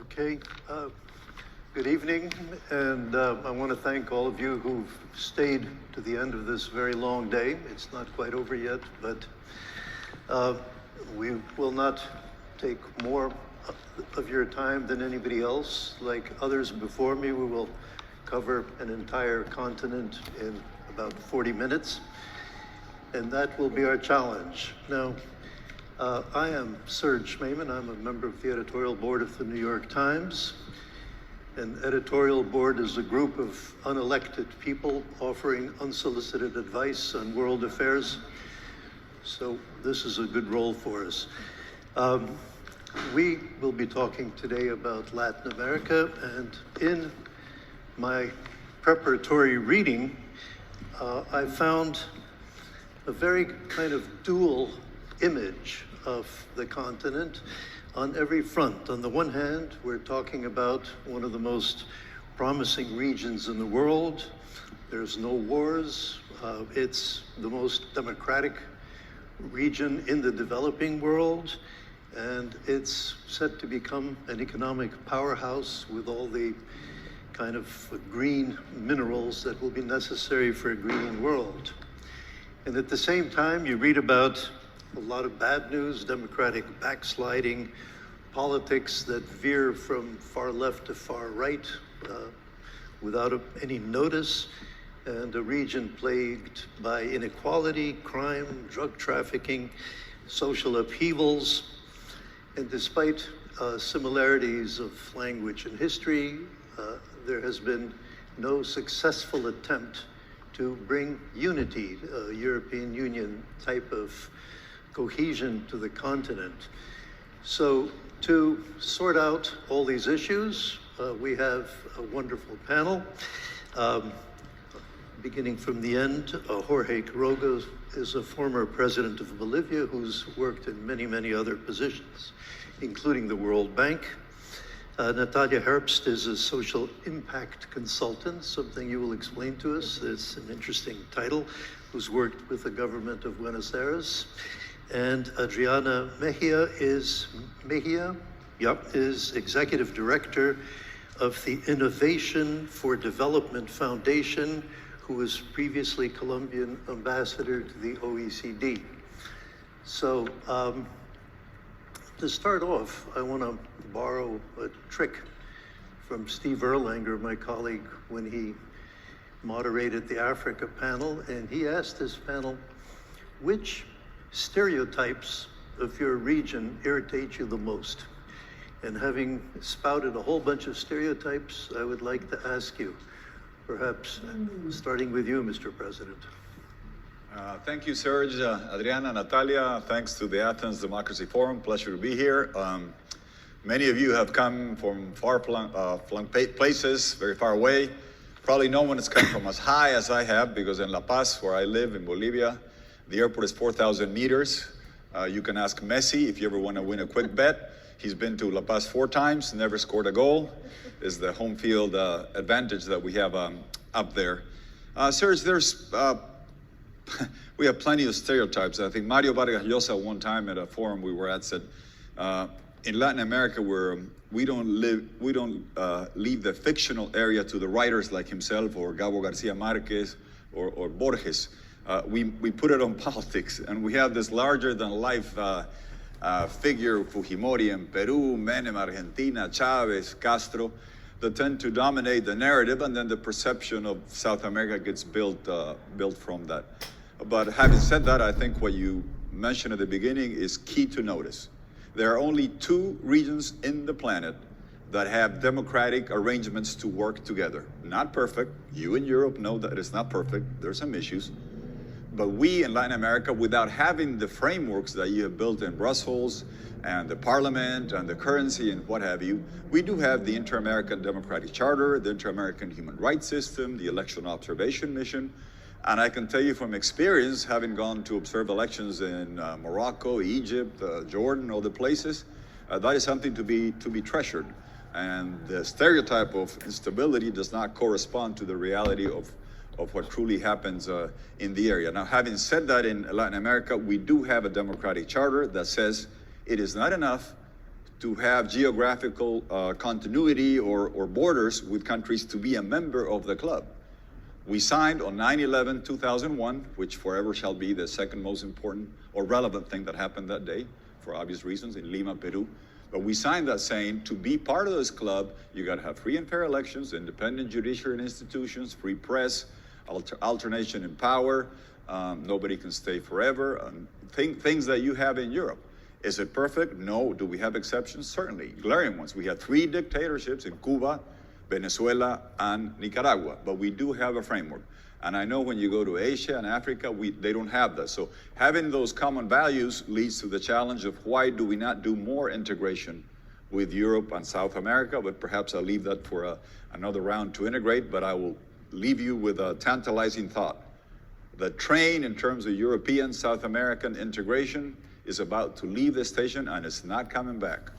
Okay. Good evening, and I want to thank all of you who've stayed to the end of this very long day. It's not quite over yet, but we will not take more of your time than anybody else. Like others before me, we will cover an entire continent in about 40 minutes, and that will be our challenge. Now, I am Serge Schmemann. I'm a member of the editorial board of the New York Times. An editorial board is a group of unelected people offering unsolicited advice on world affairs. So this is a good role for us. We will be talking today about Latin America, and in my preparatory reading, I found a very kind of dual image of the continent on every front. On the one hand, we're talking about one of the most promising regions in the world. There's no wars. It's the most democratic region in the developing world, and it's set to become an economic powerhouse with all the kind of green minerals that will be necessary for a green world. And at the same time, you read about a lot of bad news, democratic backsliding, politics that veer from far left to far right without any notice, and a region plagued by inequality, crime, drug trafficking, social upheavals. And despite similarities of language and history, there has been no successful attempt to bring unity, a European Union type of cohesion to the continent. So to sort out all these issues, we have a wonderful panel. Beginning from the end, Jorge Quiroga is a former president of Bolivia who's worked in many, many other positions, including the World Bank. Natalia Herbst is a social impact consultant, something you will explain to us. It's an interesting title, who's worked with the government of Buenos Aires. And Adriana Mejia is executive director of the Innovation for Development Foundation, who was previously Colombian ambassador to the OECD. So to start off, I want to borrow a trick from Steve Erlanger, my colleague, when he moderated the Africa panel, and he asked this panel, which stereotypes of your region irritate you the most? And having spouted a whole bunch of stereotypes, I would like to ask you, perhaps starting with you, Mr. President. Thank you, Serge, Adriana, Natalia. Thanks to the Athens Democracy Forum. Pleasure to be here. Many of you have come from far-flung places, very far away. Probably no one has come from as high as I have, because in La Paz, where I live in Bolivia, the airport is 4,000 meters. You can ask Messi if you ever want to win a quick bet. He's been to La Paz 4 times, never scored a goal. Is the home field advantage that we have up there. Serge, we have plenty of stereotypes. I think Mario Vargas Llosa one time at a forum we were at said, in Latin America, we don't leave the fictional area to the writers like himself or Gabo Garcia Marquez or Borges. We put it on politics, and we have this larger-than-life figure, Fujimori in Peru, Menem, Argentina, Chavez, Castro, that tend to dominate the narrative, and then the perception of South America gets built from that. But having said that, I think what you mentioned at the beginning is key to notice. There are only 2 regions in the planet that have democratic arrangements to work together. Not perfect. You in Europe know that it's not perfect. There's some issues. But we in Latin America, without having the frameworks that you have built in Brussels and the parliament and the currency and what have you, we do have the Inter-American Democratic Charter, the Inter-American Human Rights System, the Election Observation Mission. And I can tell you from experience, having gone to observe elections in Morocco, Egypt, Jordan, other places, that is something to be treasured. And the stereotype of instability does not correspond to the reality of what truly happens in the area. Now, having said that, in Latin America, we do have a democratic charter that says it is not enough to have geographical continuity or borders with countries to be a member of the club. We signed on 9/11/2001, which forever shall be the second most important or relevant thing that happened that day, for obvious reasons, in Lima, Peru. But we signed that saying, to be part of this club, you got to have free and fair elections, independent judiciary and institutions, free press, alternation in power, nobody can stay forever, things that you have in Europe. Is it perfect? No. Do we have exceptions? Certainly, glaring ones. We had 3 dictatorships in Cuba, Venezuela, and Nicaragua, but we do have a framework. And I know when you go to Asia and Africa, they don't have that. So having those common values leads to the challenge of why do we not do more integration with Europe and South America, but perhaps I'll leave that for another round to integrate, but I will leave you with a tantalizing thought. The train in terms of European, South American integration is about to leave the station and it's not coming back,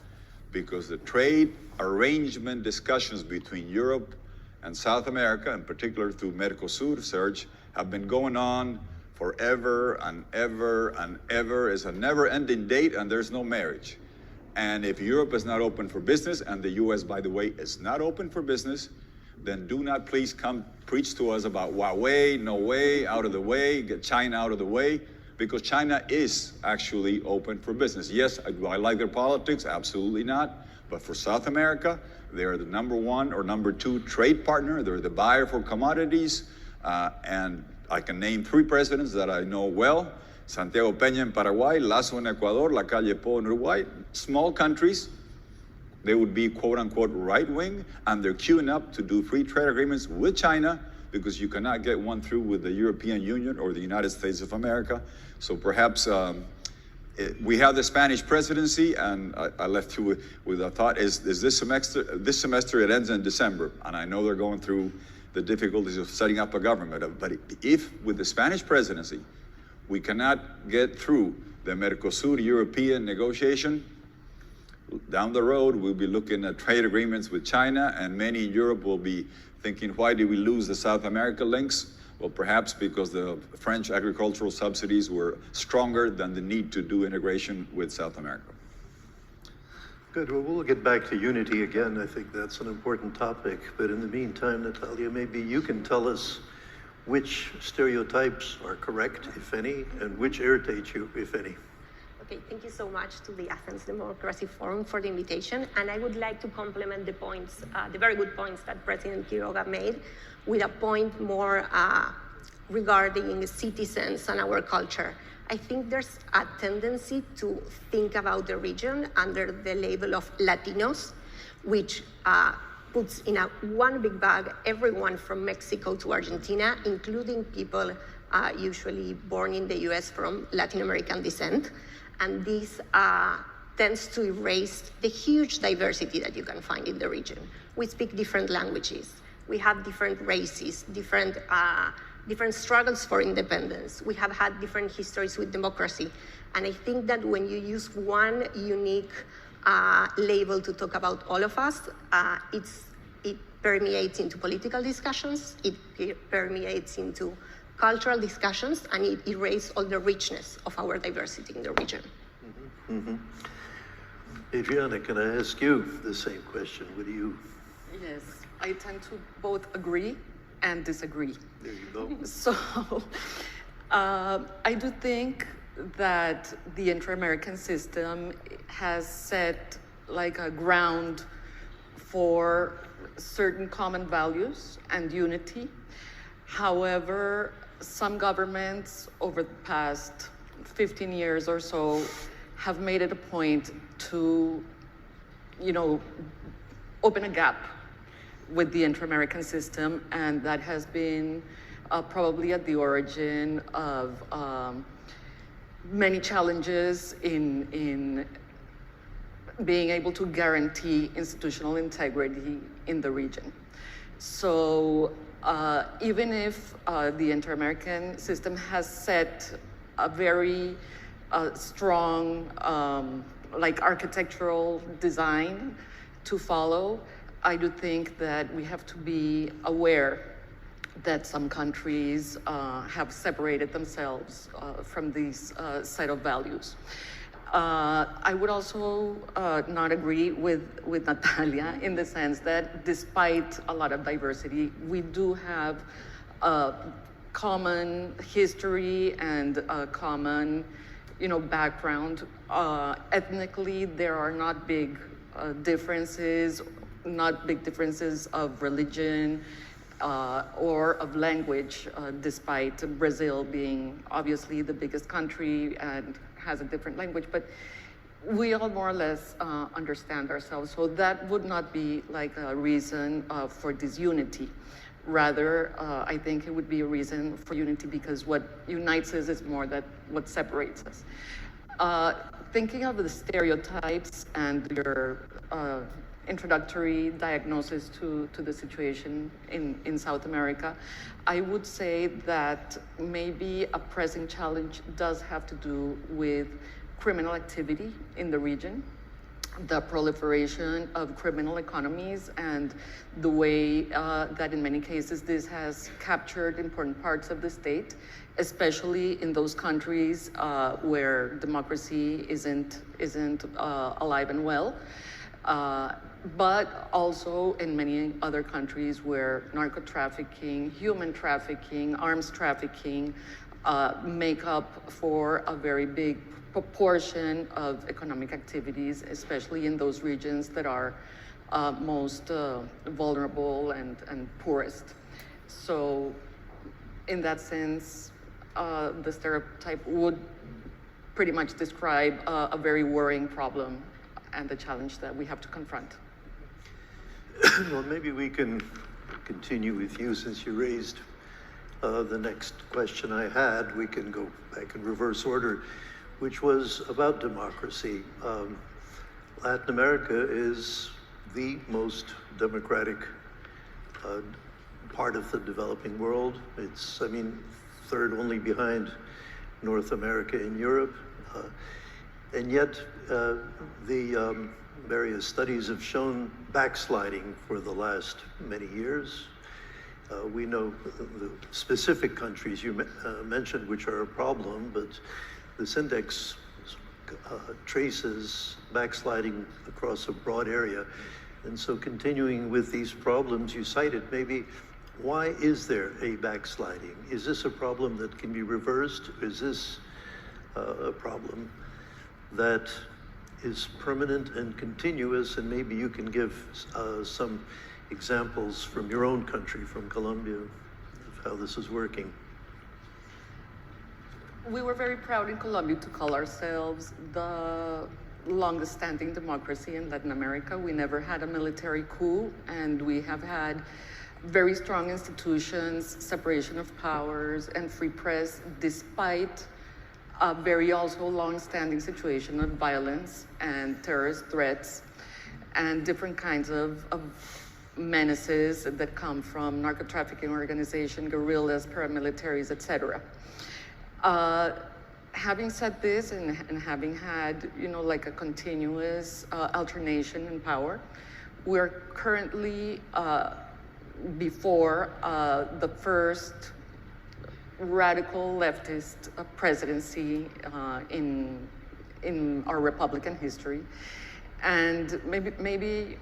because the trade arrangement discussions between Europe and South America, in particular through Mercosur, Serge, have been going on forever and ever and ever. It's a never-ending date and there's no marriage. And if Europe is not open for business, and the US, by the way, is not open for business, then do not please come preach to us about Huawei, no way, out of the way, get China out of the way, because China is actually open for business. Yes, do I like their politics? Absolutely not. But for South America, they're the #1 or #2 trade partner. They're the buyer for commodities. And I can name 3 presidents that I know well. Santiago Peña in Paraguay, Lasso in Ecuador, Lacalle Pou in Uruguay. Small countries. They would be quote unquote right wing, and they're queuing up to do free trade agreements with China, because you cannot get one through with the European Union or the United States of America. So perhaps we have the Spanish presidency, and I left you with a thought, is this semester it ends in December, and I know they're going through the difficulties of setting up a government, but if with the Spanish presidency, we cannot get through the Mercosur European negotiation, down the road, we'll be looking at trade agreements with China, and many in Europe will be thinking, why did we lose the South America links? Well, perhaps because the French agricultural subsidies were stronger than the need to do integration with South America. Good. Well, we'll get back to unity again. I think that's an important topic. But in the meantime, Natalia, maybe you can tell us which stereotypes are correct, if any, and which irritate you, if any. Okay, thank you so much to the Athens Democracy Forum for the invitation. And I would like to complement the points, the very good points that President Quiroga made, with a point more regarding citizens and our culture. I think there's a tendency to think about the region under the label of Latinos, which puts in one big bag everyone from Mexico to Argentina, including people usually born in the US from Latin American descent. And this tends to erase the huge diversity that you can find in the region. We speak different languages. We have different races, different struggles for independence. We have had different histories with democracy. And I think that when you use one unique label to talk about all of us, it permeates into political discussions, it permeates into cultural discussions, and it erases all the richness of our diversity in the region. Mm-hmm. Adriana, can I ask you the same question? What do you? Yes, I tend to both agree and disagree. There you go. So I do think that the inter-American system has set like a ground for certain common values and unity. However, some governments over the past 15 years or so have made it a point to, open a gap with the inter-American system, and that has been probably at the origin of many challenges in being able to guarantee institutional integrity in the region. So even if the inter-American system has set a very strong architectural design to follow, I do think that we have to be aware that some countries have separated themselves from these set of values. I would also not agree with Natalia in the sense that despite a lot of diversity, we do have a common history and a common, background. Ethnically, there are not big differences, not big differences of religion or of language, despite Brazil being obviously the biggest country and has a different language, but we all more or less understand ourselves. So that would not be like a reason for disunity. Rather, I think it would be a reason for unity because what unites us is more than what separates us. Thinking of the stereotypes and your introductory diagnosis to the situation in South America, I would say that maybe a pressing challenge does have to do with criminal activity in the region, the proliferation of criminal economies, and the way that in many cases this has captured important parts of the state, especially in those countries where democracy isn't alive and well. But also in many other countries where narco trafficking, human trafficking, arms trafficking make up for a very big proportion of economic activities, especially in those regions that are most vulnerable and poorest. So in that sense, the stereotype would pretty much describe a very worrying problem and the challenge that we have to confront. Well, maybe we can continue with you since you raised the next question I had. We can go back in reverse order, which was about democracy. Latin America is the most democratic part of the developing world. It's, third only behind North America and Europe. And yet, the various studies have shown backsliding for the last many years. We know the specific countries you mentioned which are a problem, but this index traces backsliding across a broad area. And so continuing with these problems you cited, maybe why is there a backsliding? Is this a problem that can be reversed? Is this a problem that is permanent and continuous? And maybe you can give some examples from your own country, from Colombia, of how this is working. We were very proud in Colombia to call ourselves the longest standing democracy in Latin America. We never had a military coup, and we have had very strong institutions, separation of powers, and free press, despite a very also long-standing situation of violence and terrorist threats and different kinds of menaces that come from narco-trafficking organizations, guerrillas, paramilitaries, etc. Having said this and having had, like a continuous alternation in power, we're currently before the first radical leftist presidency in our Republican history. And maybe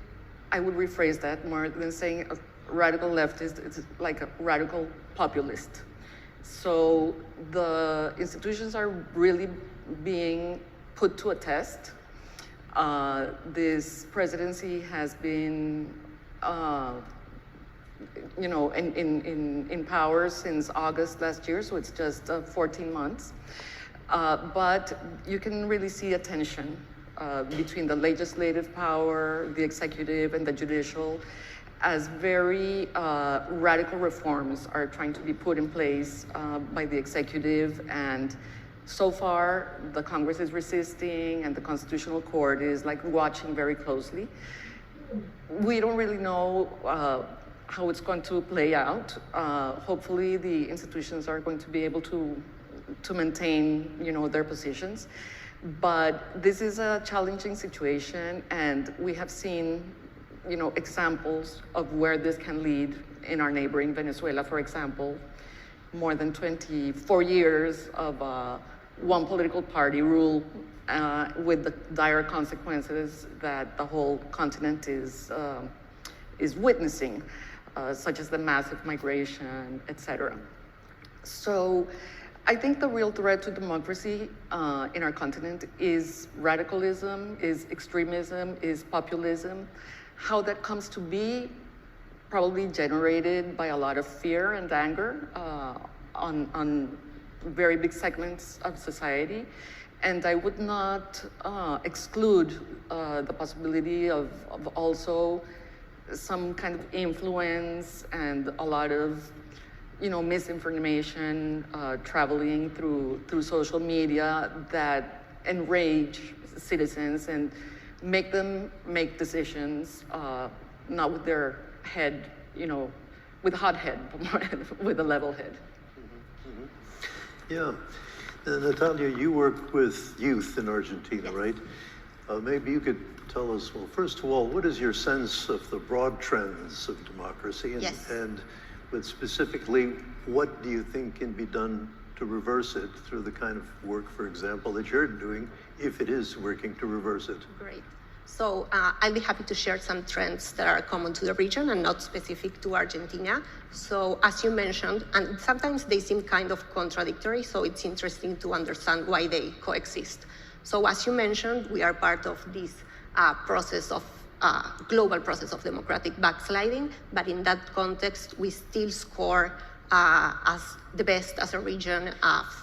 I would rephrase that more than saying a radical leftist, it's like a radical populist. So the institutions are really being put to a test. This presidency has been in power since August last year, so it's just 14 months. But you can really see a tension between the legislative power, the executive, and the judicial, as very radical reforms are trying to be put in place by the executive. And so far, the Congress is resisting, and the Constitutional Court is watching very closely. We don't really know how it's going to play out. Hopefully, the institutions are going to be able to maintain, their positions. But this is a challenging situation, and we have seen, examples of where this can lead in our neighboring Venezuela, for example. More than 24 years of one political party rule with the dire consequences that the whole continent is witnessing, such as the massive migration, etc. So I think the real threat to democracy in our continent is radicalism, is extremism, is populism. How that comes to be, probably generated by a lot of fear and anger on very big segments of society. And I would not exclude the possibility of also some kind of influence and a lot of misinformation traveling through social media that enrage citizens and make them make decisions not with their head, with a hot head, but with a level head. Yeah. Natalia, you work with youth in Argentina, right? Maybe you could tell us, well, first of all, what is your sense of the broad trends of democracy? Yes. And but specifically, what do you think can be done to reverse it through the kind of work, for example, that you're doing, if it is working to reverse it? Great. So I'll be happy to share some trends that are common to the region and not specific to Argentina. So as you mentioned, and sometimes they seem kind of contradictory, so it's interesting to understand why they coexist. So as you mentioned, we are part of this global process of democratic backsliding, but in that context, we still score as the best as a region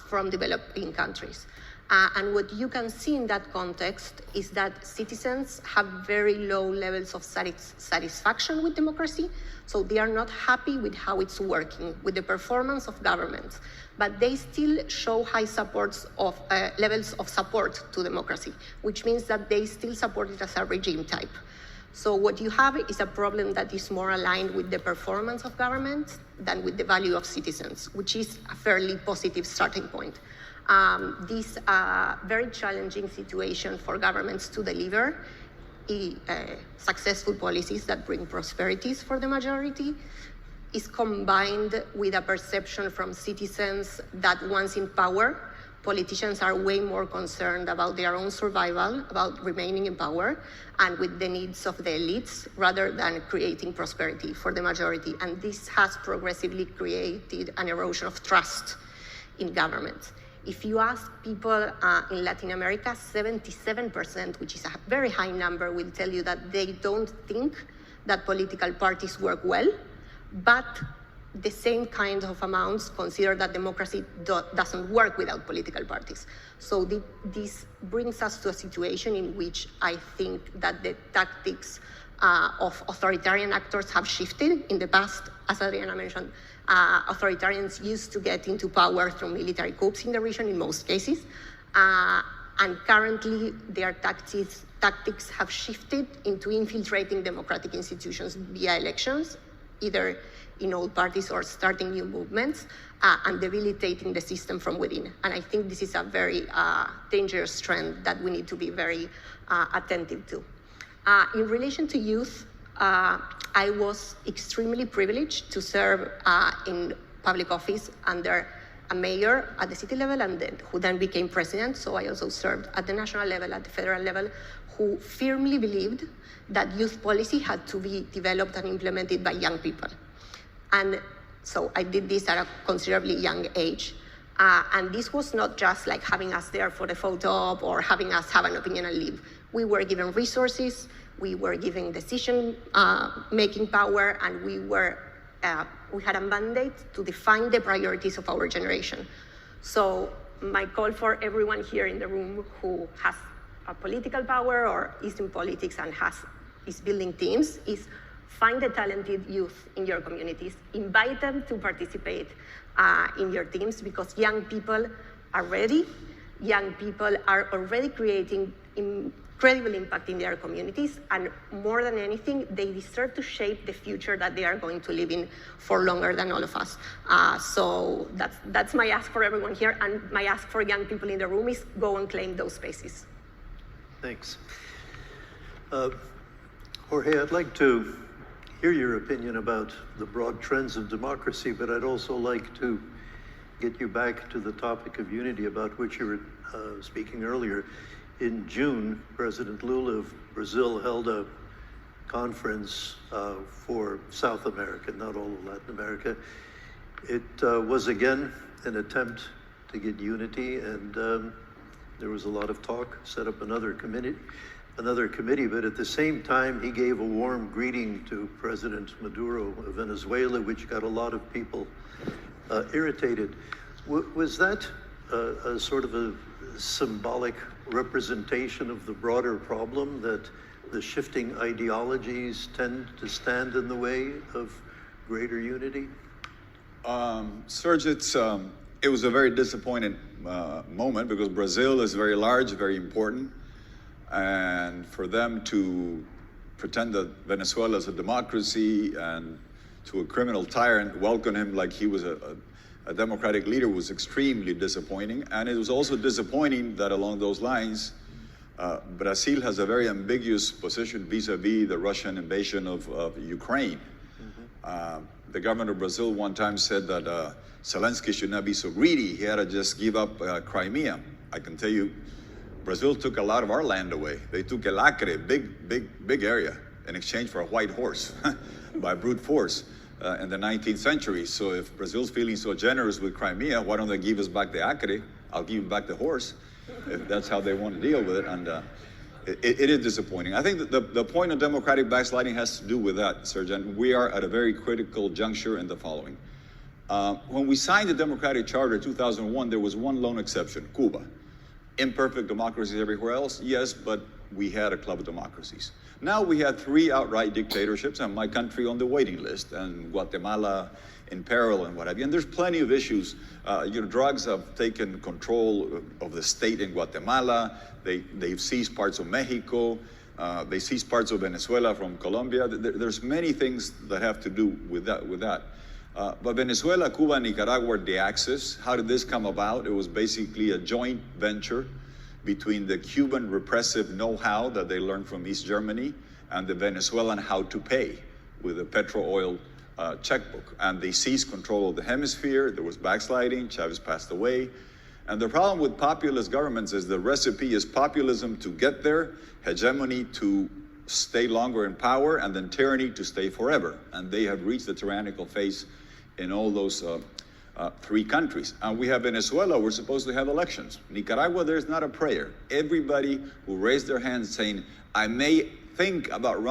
from developing countries. And what you can see in that context is that citizens have very low levels of satisfaction with democracy, so they are not happy with how it's working, with the performance of governments, but they still show high levels of support to democracy, which means that they still support it as a regime type. So what you have is a problem that is more aligned with the performance of government than with the value of citizens, which is a fairly positive starting point. This very challenging situation for governments to deliver successful policies that bring prosperities for the majority is combined with a perception from citizens that once in power, politicians are way more concerned about their own survival, about remaining in power, and with the needs of the elites rather than creating prosperity for the majority. And this has progressively created an erosion of trust in government. If you ask people in Latin America, 77%, which is a very high number, will tell you that they don't think that political parties work well, but the same kind of amounts consider that democracy doesn't work without political parties. So this brings us to a situation in which I think that the tactics of authoritarian actors have shifted. In the past, as Adriana mentioned, authoritarians used to get into power through military coups in the region in most cases. And currently, their tactics have shifted into infiltrating democratic institutions via elections, either in old parties or starting new movements, and debilitating the system from within. And I think this is a very dangerous trend that we need to be very attentive to. In relation to youth, I was extremely privileged to serve in public office under a mayor at the city level who then became president. So I also served at the national level, at the federal level, who firmly believed that youth policy had to be developed and implemented by young people. And so I did this at a considerably young age. And this was not just like having us there for the photo op or having us have an opinion and leave. We were given resources, we were given decision-making power, and we had a mandate to define the priorities of our generation. So my call for everyone here in the room who has a political power or is in politics and is building teams is find the talented youth in your communities, invite them to participate in your teams, because young people are ready. Young people are already creating incredible impact in their communities, and more than anything, they deserve to shape the future that they are going to live in for longer than all of us. So that's my ask for everyone here, and my ask for young people in the room is go and claim those spaces. Thanks. Jorge, I'd like to hear your opinion about the broad trends of democracy, but I'd also like to get you back to the topic of unity about which you were speaking earlier. in June, President Lula of Brazil held a conference for South America, not all of Latin America. It was again an attempt to get unity, and there was a lot of talk, set up another committee, but at the same time, he gave a warm greeting to President Maduro of Venezuela, which got a lot of people irritated. Was that a sort of a symbolic representation of the broader problem that the shifting ideologies tend to stand in the way of greater unity? Serge, it was a very disappointing moment because Brazil is very large, very important, and for them to pretend that Venezuela is a democracy and to a criminal tyrant welcome him like he was a democratic leader was extremely disappointing. And it was also disappointing that along those lines, Brazil has a very ambiguous position vis-a-vis the Russian invasion of Ukraine. The government of Brazil one time said that Zelensky should not be so greedy. He had to just give up Crimea. I can tell you, Brazil took a lot of our land away. They took El Acre, big area, in exchange for a white horse by brute force in the 19th century. So if Brazil's feeling so generous with Crimea, why don't they give us back the Acre? I'll give them back the horse, if that's how they want to deal with it. And it is disappointing. I think that the point of democratic backsliding has to do with that, Serge, and we are at a very critical juncture in the following. When we signed the Democratic Charter in 2001, there was one lone exception, Cuba. Imperfect democracies everywhere else, yes, but we had a club of democracies. Now we had 3 outright dictatorships, and my country on the waiting list, and Guatemala in peril and what have you. And there's plenty of issues. Drugs have taken control of the state in Guatemala. They've seized parts of Mexico. They seized parts of Venezuela from Colombia. There's many things that have to do with that. But Venezuela, Cuba, and Nicaragua are the axis. How did this come about? It was basically a joint venture between the Cuban repressive know-how that they learned from East Germany and the Venezuelan how to pay with a petro-oil checkbook. And they seized control of the hemisphere. There was backsliding. Chavez passed away. And the problem with populist governments is the recipe is populism to get there, hegemony to stay longer in power, and then tyranny to stay forever. And they have reached the tyrannical phase in all those 3 countries. And we have Venezuela, we're supposed to have elections. Nicaragua, there's not a prayer. Everybody who raised their hands saying, I may think about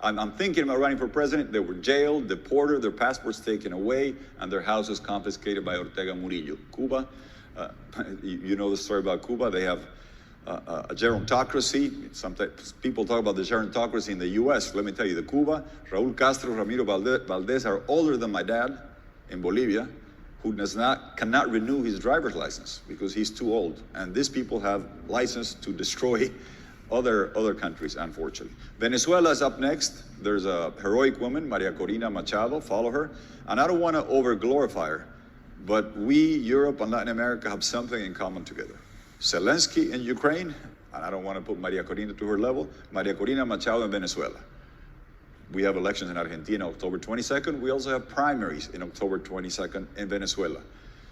I'm thinking about running for president, they were jailed, deported, their passports taken away, and their houses confiscated by Ortega Murillo. Cuba, you know the story about Cuba. They have a gerontocracy. Sometimes people talk about the gerontocracy in the U.S. Let me tell you, the Cuba, Raúl Castro, Ramiro Valdez are older than my dad in Bolivia, who cannot renew his driver's license because he's too old. And these people have license to destroy other countries, unfortunately. Venezuela is up next. There's a heroic woman, Maria Corina Machado, follow her. And I don't want to over-glorify her, but we, Europe and Latin America, have something in common together. Zelensky in Ukraine, and I don't want to put Maria Corina to her level, Maria Corina Machado in Venezuela. We have elections in Argentina October 22nd. We also have primaries in October 22nd in Venezuela.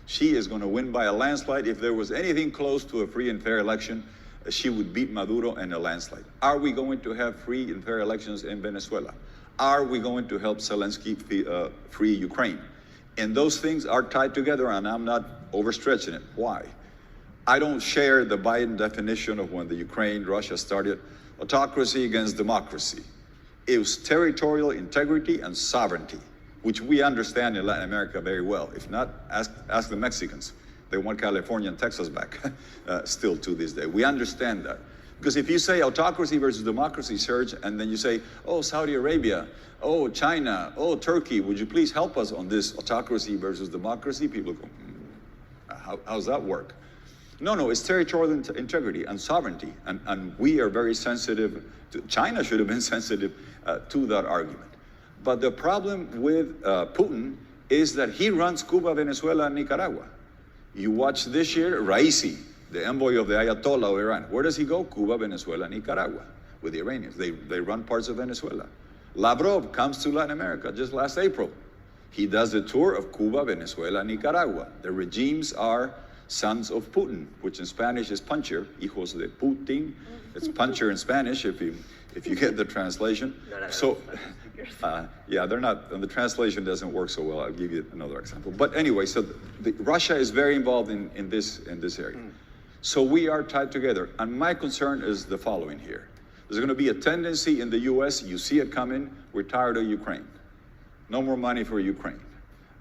She is going to win by a landslide. If there was anything close to a free and fair election, she would beat Maduro in a landslide. Are we going to have free and fair elections in Venezuela? Are we going to help Zelensky free Ukraine? And those things are tied together, and I'm not overstretching it. Why? I don't share the Biden definition of when the Russia started autocracy against democracy. It was territorial integrity and sovereignty, which we understand in Latin America very well. If not, ask the Mexicans. They want California and Texas back still to this day. We understand that. Because if you say autocracy versus democracy, Serge, and then you say, oh, Saudi Arabia, oh, China, oh, Turkey, would you please help us on this autocracy versus democracy? People go, how's that work? No, it's territorial integrity and sovereignty. And we are very sensitive to, China should have been sensitive to that argument. But the problem with Putin is that he runs Cuba, Venezuela, and Nicaragua. You watch this year, Raisi, the envoy of the Ayatollah of Iran. Where does he go? Cuba, Venezuela, Nicaragua, with the Iranians. They run parts of Venezuela. Lavrov comes to Latin America just last April. He does the tour of Cuba, Venezuela, Nicaragua. The regimes are sons of Putin, which in Spanish is puncher, hijos de Putin. It's puncher in Spanish if you get the translation. So, yeah, they're not, and the translation doesn't work so well. I'll give you another example. But anyway, so Russia is very involved in this area. So we are tied together. And my concern is the following here. There's going to be a tendency in the US, you see it coming, we're tired of Ukraine. No more money for Ukraine.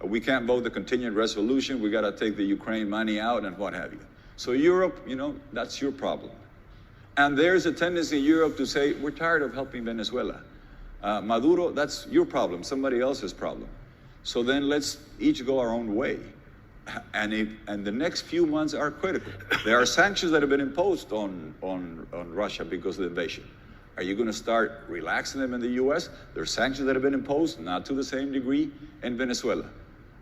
We can't vote the continuing resolution, we got to take the Ukraine money out and what have you. So Europe, that's your problem. And there's a tendency in Europe to say, we're tired of helping Venezuela. Maduro, that's your problem, somebody else's problem. So then let's each go our own way. And the next few months are critical. There are sanctions that have been imposed on Russia because of the invasion. Are you going to start relaxing them in the US? There are sanctions that have been imposed, not to the same degree, in Venezuela.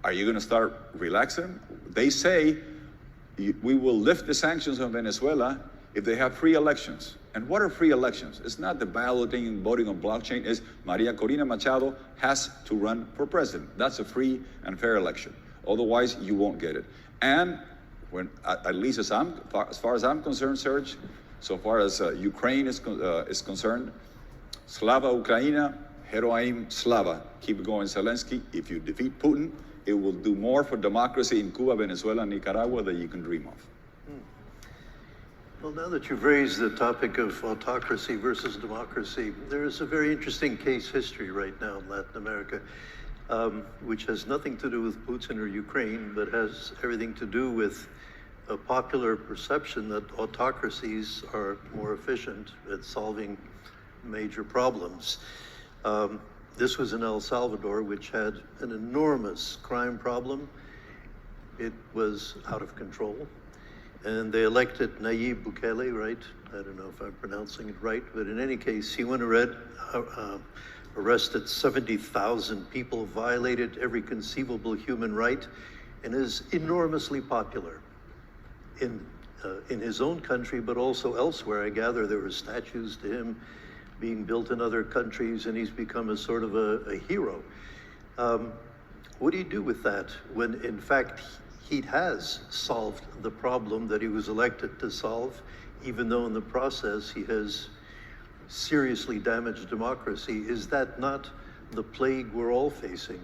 Are you going to start relaxing them? They say we will lift the sanctions on Venezuela if they have free elections. And what are free elections? It's not the balloting and voting on blockchain. It's Maria Corina Machado has to run for president. That's a free and fair election. Otherwise, you won't get it. And when, at least as far as I'm concerned, Serge, so far as Ukraine is concerned, Slava Ukraina, Heroim Slava. Keep going, Zelensky. If you defeat Putin, it will do more for democracy in Cuba, Venezuela, and Nicaragua than you can dream of. Well, now that you've raised the topic of autocracy versus democracy, there is a very interesting case history right now in Latin America, which has nothing to do with Putin or Ukraine, but has everything to do with a popular perception that autocracies are more efficient at solving major problems. This was in El Salvador, which had an enormous crime problem. It was out of control. And they elected Nayib Bukele, right? I don't know if I'm pronouncing it right, but in any case, he went ahead, arrested 70,000 people, violated every conceivable human right, and is enormously popular in his own country, but also elsewhere. I gather there were statues to him being built in other countries, and he's become a sort of a hero. What do you do with that when, in fact, he has solved the problem that he was elected to solve, even though in the process he has seriously damaged democracy? Is that not the plague we're all facing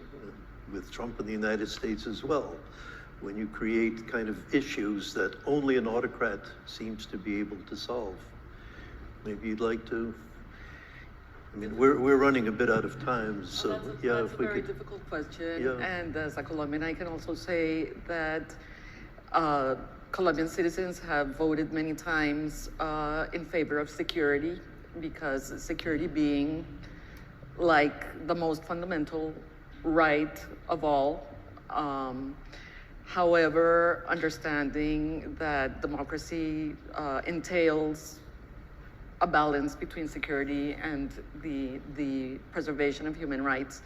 with Trump in the United States as well? When you create kind of issues that only an autocrat seems to be able to solve. Maybe you'd like to, I mean, we're running a bit out of time, so yeah, that's if we a very could. difficult question. Yeah. And as a Colombian, I can also say that Colombian citizens have voted many times in favor of security, because security being like the most fundamental right of all. However, understanding that democracy entails a balance between security and the preservation of human rights.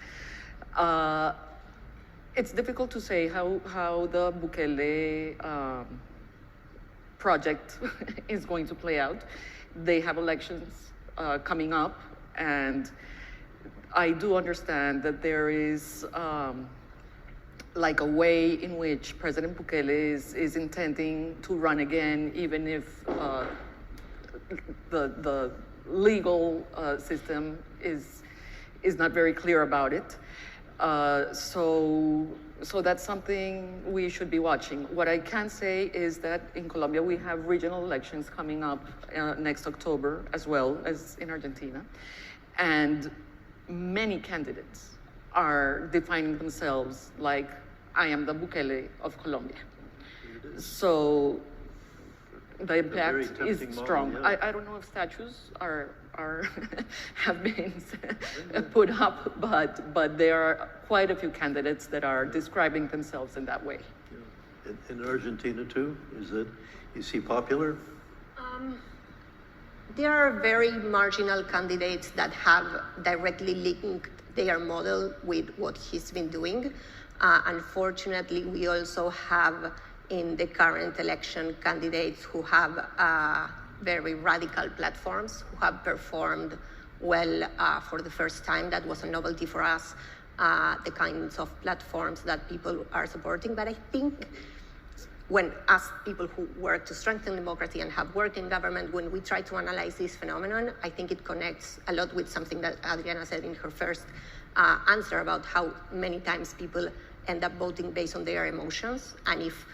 It's difficult to say how the Bukele project is going to play out. They have elections coming up, and I do understand that there is like a way in which President Bukele is intending to run again, even if the legal system is not very clear about it. So that's something we should be watching. What I can say is that in Colombia we have regional elections coming up next October, as well as in Argentina, and many candidates are defining themselves like, I am the Bukele of Colombia. So the impact is strong. Model, yeah. I don't know if statues are have been put up, but there are quite a few candidates that are describing themselves in that way. Yeah. In Argentina too, is he popular? There are very marginal candidates that have directly linked their model with what he's been doing. Unfortunately, we also have in the current election candidates who have very radical platforms, who have performed well for the first time. That was a novelty for us, the kinds of platforms that people are supporting. But I think when us people who work to strengthen democracy and have worked in government, when we try to analyze this phenomenon, I think it connects a lot with something that Adriana said in her first answer about how many times people end up voting based on their emotions. And if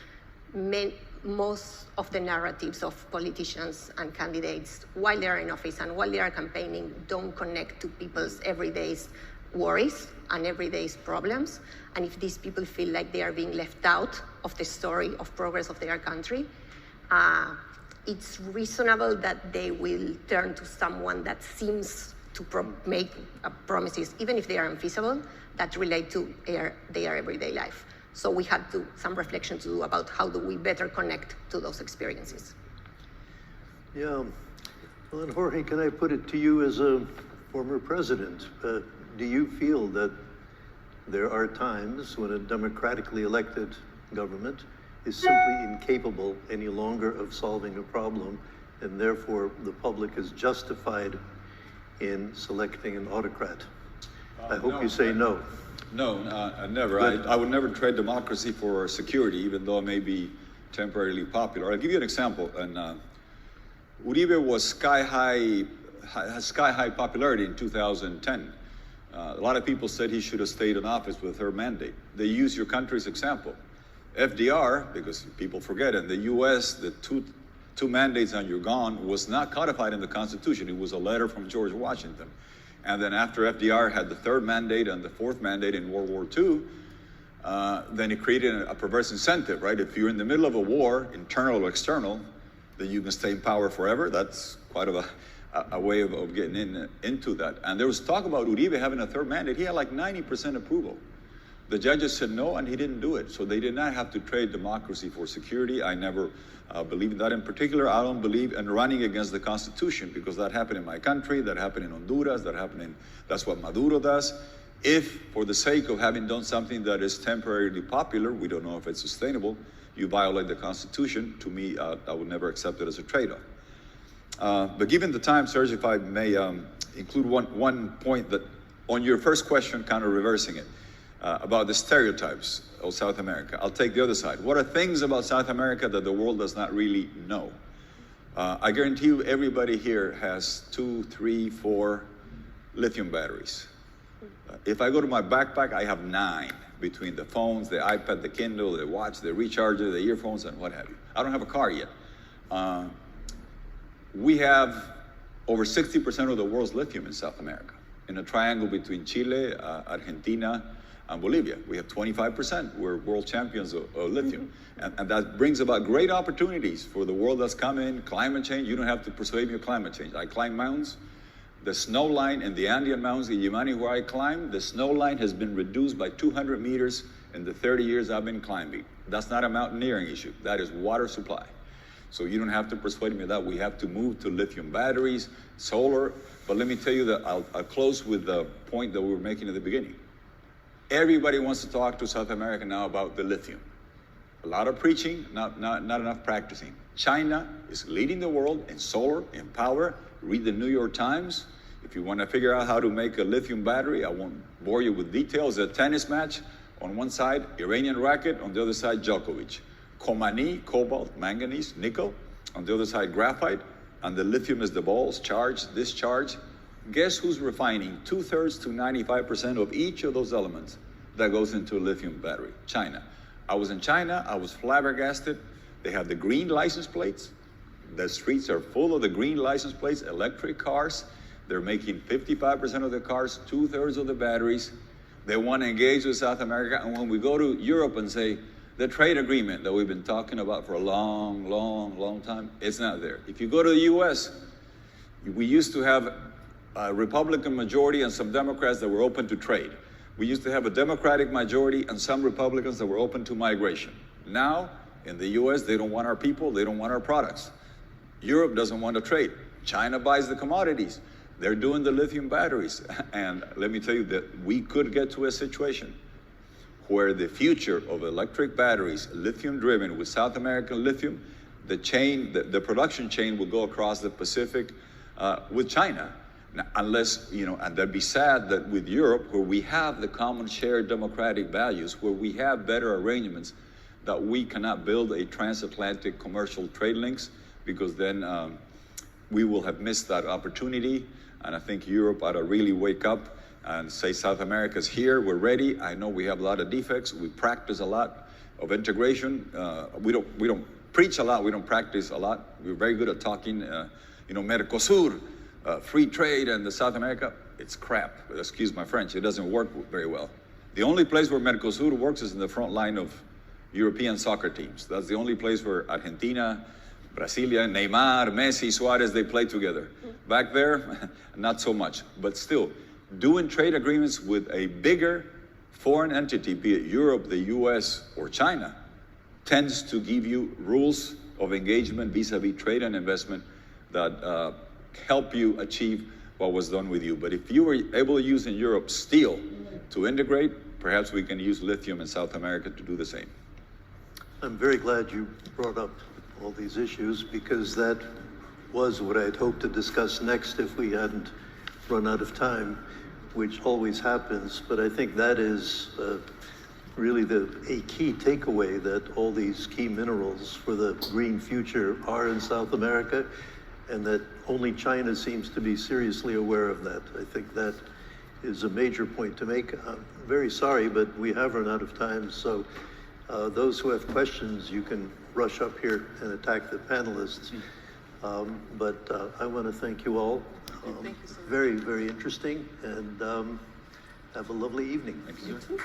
most of the narratives of politicians and candidates while they are in office and while they are campaigning don't connect to people's everyday worries and everyday problems, and if these people feel like they are being left out of the story of progress of their country, it's reasonable that they will turn to someone that seems to make promises, even if they are unfeasible, that relate to their everyday life. So we had some reflection to do about how do we better connect to those experiences. Yeah, well, and Jorge, can I put it to you as a former president? Do you feel that there are times when a democratically elected government is simply incapable any longer of solving a problem, and therefore the public is justified in selecting an autocrat? I hope you say no. No, never. I would never trade democracy for security, even though it may be temporarily popular. I'll give you an example. And Uribe was sky high popularity in 2010. A lot of people said he should have stayed in office with her mandate. They use your country's example. FDR, because people forget, in the U.S., the two mandates and you're gone was not codified in the Constitution. It was a letter from George Washington. And then after FDR had the third mandate and the fourth mandate in World War II, then it created a perverse incentive, right? If you're in the middle of a war, internal or external, then you can stay in power forever. That's quite of a way of getting into that. And there was talk about Uribe having a third mandate. He had like 90% approval. The judges said no, and he didn't do it. So they did not have to trade democracy for security. I never believe in that. In particular, I don't believe in running against the Constitution, because that happened in my country, that happened in Honduras, that's what Maduro does. If, for the sake of having done something that is temporarily popular, we don't know if it's sustainable, you violate the Constitution, to me, I would never accept it as a trade-off. But given the time, Serge, if I may include one point that, on your first question, kind of reversing it, about the stereotypes of South America. I'll take the other side. What are things about South America that the world does not really know? I guarantee you everybody here has 2, 3, 4 lithium batteries. If I go to my backpack, I have 9 between the phones, the iPad, the Kindle, the watch, the recharger, the earphones, and what have you. I don't have a car yet. We have over 60% of the world's lithium in South America, in a triangle between Chile, Argentina, and Bolivia. We have 25%. We're world champions of lithium. And that brings about great opportunities for the world that's coming. Climate change, you don't have to persuade me of climate change. I climb mountains. The snow line in the Andean mountains in Yamani, where I climb, the snow line has been reduced by 200 meters in the 30 years I've been climbing. That's not a mountaineering issue. That is water supply. So you don't have to persuade me of that. We have to move to lithium batteries, solar. But let me tell you that I'll close with the point that we were making at the beginning. Everybody wants to talk to South America now about the lithium. A lot of preaching, not enough practicing. China is leading the world in solar, in power. Read the New York Times. If you want to figure out how to make a lithium battery, I won't bore you with details. A tennis match, on one side, Iranian racket, on the other side, Djokovic. Comani, cobalt, manganese, nickel, on the other side, graphite, and the lithium is the balls, charge, discharge. Guess who's refining 2/3 to 95% of each of those elements that goes into a lithium battery? China. I was in China, I was flabbergasted. They have the green license plates. The streets are full of the green license plates, electric cars. They're making 55% of the cars, 2/3 of the batteries. They want to engage with South America. And when we go to Europe and say, the trade agreement that we've been talking about for a long time, it's not there. If you go to the US, we used to have a Republican majority and some Democrats that were open to trade. We used to have a Democratic majority and some Republicans that were open to migration. Now, in the US, they don't want our people, they don't want our products. Europe doesn't want to trade. China buys the commodities. They're doing the lithium batteries. And let me tell you that we could get to a situation where the future of electric batteries, lithium-driven with South American lithium, the production chain will go across the Pacific with China. Now, unless, and that'd be sad that with Europe, where we have the common shared democratic values, where we have better arrangements, that we cannot build a transatlantic commercial trade links, because then we will have missed that opportunity. And I think Europe ought to really wake up and say, South America's here, we're ready. I know we have a lot of defects. We practice a lot of integration. We don't preach a lot, we don't practice a lot. We're very good at talking, Mercosur, free trade and the South America, it's crap. Excuse my French, it doesn't work very well. The only place where Mercosur works is in the front line of European soccer teams. That's the only place where Argentina, Brasilia, Neymar, Messi, Suarez, they play together. Back there, not so much. But still, doing trade agreements with a bigger foreign entity, be it Europe, the US, or China, tends to give you rules of engagement vis-a-vis trade and investment that help you achieve what was done with you. But if you were able to use in Europe steel to integrate, perhaps we can use lithium in South America to do the same. I'm very glad you brought up all these issues, because that was what I had hoped to discuss next if we hadn't run out of time, which always happens. But I think that is really a key takeaway, that all these key minerals for the green future are in South America, and that only China seems to be seriously aware of that. I think that is a major point to make. I'm very sorry, but we have run out of time. So those who have questions, you can rush up here and attack the panelists. But I want to thank you all. Thank you so much. Very, very interesting, and have a lovely evening. Thank you.